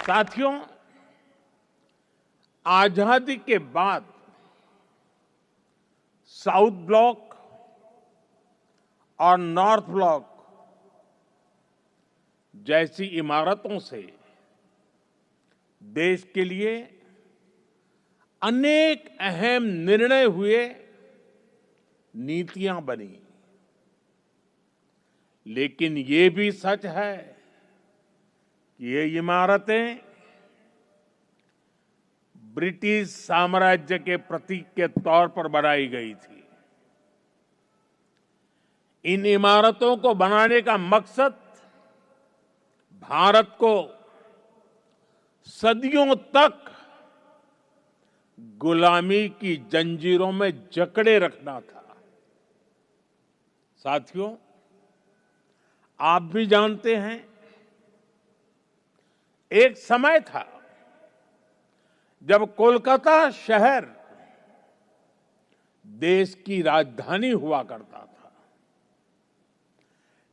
साथियों, आजादी के बाद साउथ ब्लॉक और नॉर्थ ब्लॉक जैसी इमारतों से देश के लिए अनेक अहम निर्णय हुए, नीतियां बनी। लेकिन ये भी सच है कि ये इमारतें ब्रिटिश साम्राज्य के प्रतीक के तौर पर बनाई गई थी। इन इमारतों को बनाने का मकसद भारत को सदियों तक गुलामी की जंजीरों में जकड़े रखना था। साथियों, आप भी जानते हैं, एक समय था जब कोलकाता शहर देश की राजधानी हुआ करता था।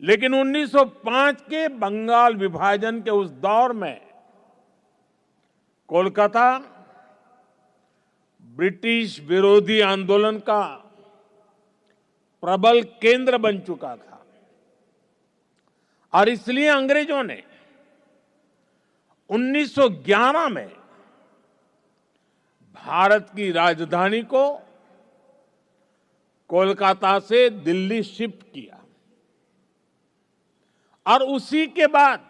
लेकिन 1905 के बंगाल विभाजन के उस दौर में कोलकाता ब्रिटिश विरोधी आंदोलन का प्रबल केंद्र बन चुका था और इसलिए अंग्रेजों ने 1911 में भारत की राजधानी को कोलकाता से दिल्ली शिफ्ट किया और उसी के बाद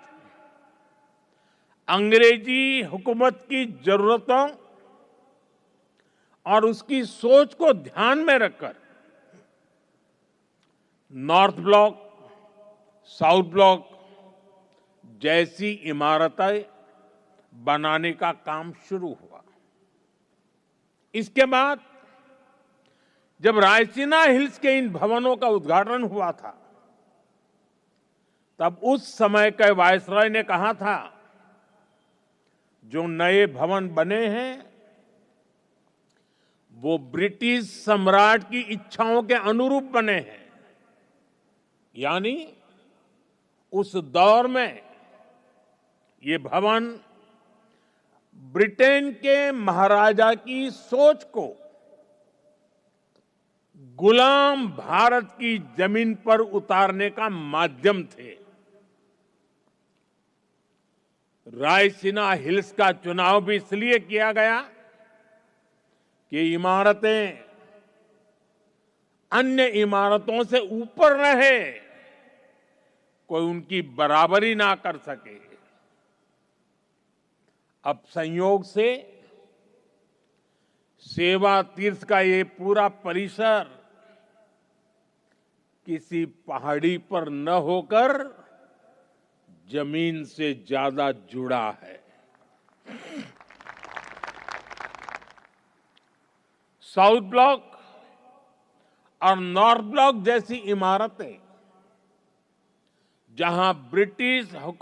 अंग्रेजी हुकूमत की जरूरतों और उसकी सोच को ध्यान में रखकर नॉर्थ ब्लॉक, साउथ ब्लॉक जैसी इमारतें बनाने का काम शुरू हुआ। इसके बाद जब रायसीना हिल्स के इन भवनों का उद्घाटन हुआ था, तब उस समय के वायसरॉय ने कहा था, जो नए भवन बने हैं वो ब्रिटिश सम्राट की इच्छाओं के अनुरूप बने हैं। यानी उस दौर में ये भवन ब्रिटेन के महाराजा की सोच को गुलाम भारत की जमीन पर उतारने का माध्यम थे। रायसीना हिल्स का चुनाव भी इसलिए किया गया कि इमारतें अन्य इमारतों से ऊपर रहे, कोई उनकी बराबरी ना कर सके। अब संयोग से सेवा तीर्थ का ये पूरा परिसर किसी पहाड़ी पर न होकर जमीन से ज्यादा जुड़ा है। साउथ ब्लॉक और नॉर्थ ब्लॉक जैसी इमारतें जहां ब्रिटिश हुकूमत